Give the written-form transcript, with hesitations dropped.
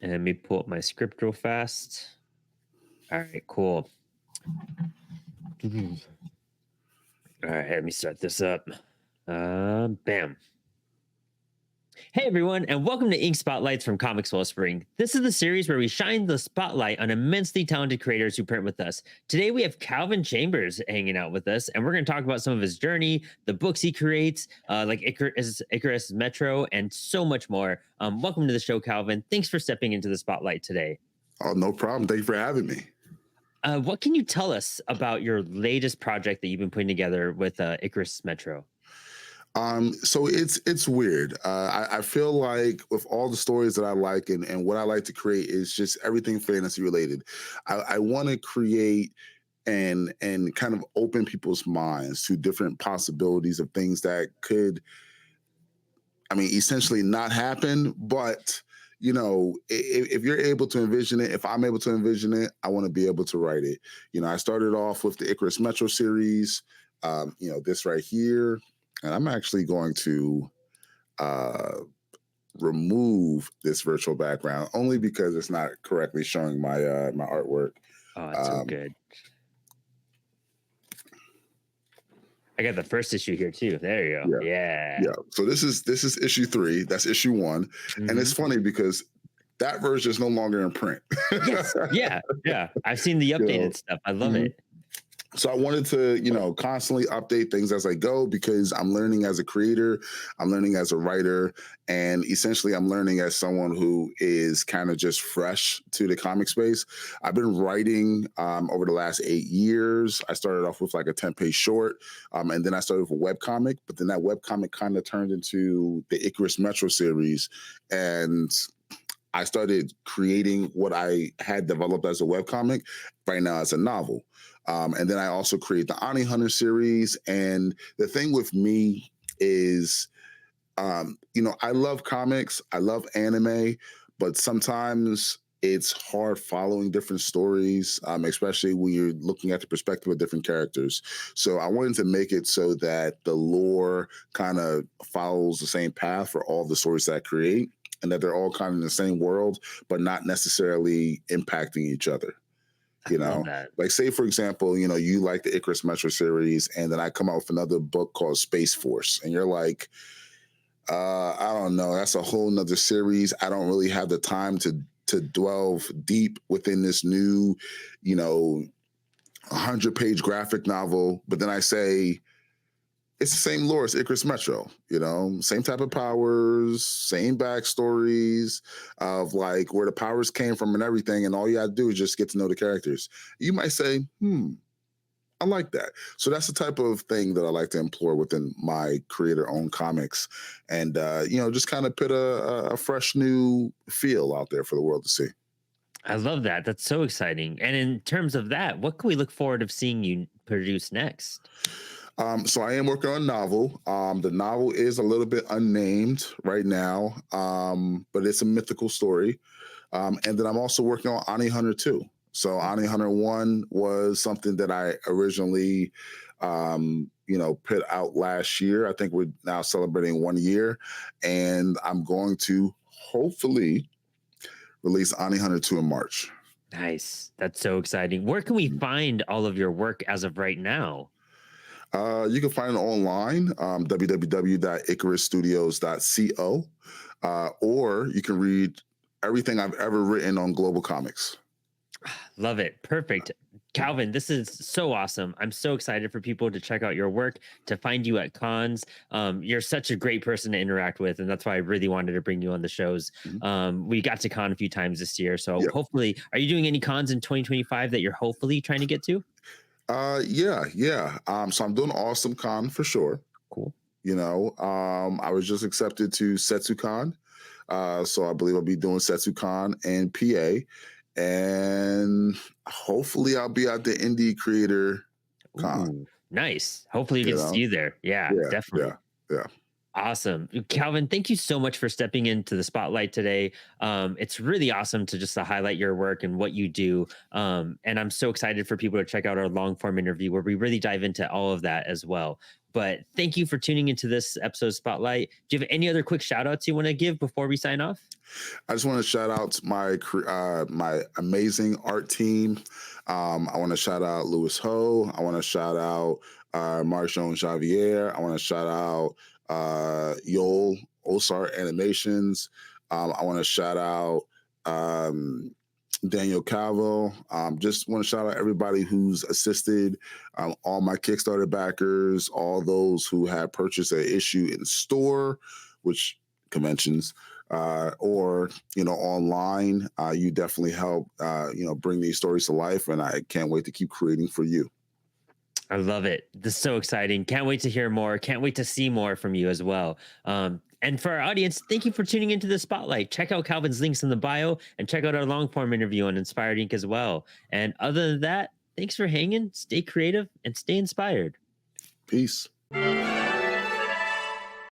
And let me pull up my script real fast. All right, cool. All right, let me start this up. Bam. Hey everyone, and welcome to Ink Spotlights from Comix Wellspring. This is the series where we shine the spotlight on immensely talented creators who print with us. Today we have Calvin Chambers hanging out with us, and we're going to talk about some of his journey, the books he creates, like Icarus Metro, and so much more. Welcome to the show, Calvin. Thanks for stepping into the spotlight today. Oh, no problem. Thank you for having me. What can you tell us about your latest project that you've been putting together with Icarus Metro? So it's weird. I feel like with all the stories that I like and what I like to create is just everything fantasy related. I want to create and kind of open people's minds to different possibilities of things that could, essentially not happen, but if you're able to envision it, if I'm able to envision it, I want to be able to write it. I started off with the Icarus Metro series, this right here, and I'm actually going to remove this virtual background only because it's not correctly showing my my artwork. Oh, it's so good. I got the first issue here too. There you go. Yeah. So this is issue 3. That's issue 1, and it's funny because that version is no longer in print. Yes. Yeah. I've seen the updated stuff. I love it. So I wanted to, constantly update things as I go because I'm learning as a creator, I'm learning as a writer, and essentially I'm learning as someone who is kind of just fresh to the comic space. I've been writing over the last 8 years. I started off with like a 10-page short, and then I started with a webcomic, but then that webcomic kind of turned into the Icarus Metro series, and I started creating what I had developed as a webcomic right now as a novel. And then I also create the Ani Hunter series. And the thing with me is, I love comics, I love anime, but sometimes it's hard following different stories, especially when you're looking at the perspective of different characters. So I wanted to make it so that the lore kind of follows the same path for all the stories that I create, and that they're all kind of in the same world, but not necessarily impacting each other. Like say, for example, you like the Icarus Metro series, and then I come out with another book called Space Force, and you're like, I don't know, that's a whole nother series. I don't really have the time to delve deep within this new, 100-page graphic novel. But then I say, it's the same lore as Icarus Metro, same type of powers, same backstories of like where the powers came from and everything. And all you got to do is just get to know the characters. You might say, I like that. So that's the type of thing that I like to employ within my creator-owned comics, and just kind of put a fresh new feel out there for the world to see. I love that. That's so exciting. And in terms of that, what can we look forward to seeing you produce next? So I am working on a novel. The novel is a little bit unnamed right now, but it's a mythical story. And then I'm also working on Ani Hunter 2. So Ani Hunter 1 was something that I originally, put out last year. I think we're now celebrating 1 year, and I'm going to hopefully release Ani Hunter 2 in March. Nice. That's so exciting. Where can we find all of your work as of right now? You can find it online, www.icarusstudios.co, or you can read everything I've ever written on Global Comics. Love it. Perfect. Calvin, this is so awesome. I'm so excited for people to check out your work, to find you at cons. You're such a great person to interact with, and that's why I really wanted to bring you on the shows. We got to con a few times this year, so hopefully, are you doing any cons in 2025 that you're hopefully trying to get to? Yeah. So I'm doing Awesome Con for sure. Cool. I was just accepted to SetsuCon. So I believe I'll be doing SetsuCon and PA. And hopefully I'll be at the Indie Creator Con. Ooh, nice. Hopefully you get to see you there. Yeah, definitely. Yeah. Awesome. Calvin, thank you so much for stepping into the spotlight today. It's really awesome to just to highlight your work and what you do. And I'm so excited for people to check out our long form interview where we really dive into all of that as well. But thank you for tuning into this episode Spotlight. Do you have any other quick shout outs you want to give before we sign off? I just want to shout out my amazing art team. I want to shout out Louis Ho. I want to shout out Marshall Javier. I want to shout out Yol Osar Animations. I want to shout out Daniel Calvo. Just want to shout out everybody who's assisted, all my Kickstarter backers, all those who have purchased an issue in store, which conventions, or online. You definitely help bring these stories to life, and I can't wait to keep creating for you. I love it. This is so exciting. Can't wait to hear more. Can't wait to see more from you as well. And for our audience, thank you for tuning into the Spotlight. Check out Calvin's links in the bio and check out our long form interview on Inspired Ink as well. And other than that, thanks for hanging. Stay creative and stay inspired. Peace.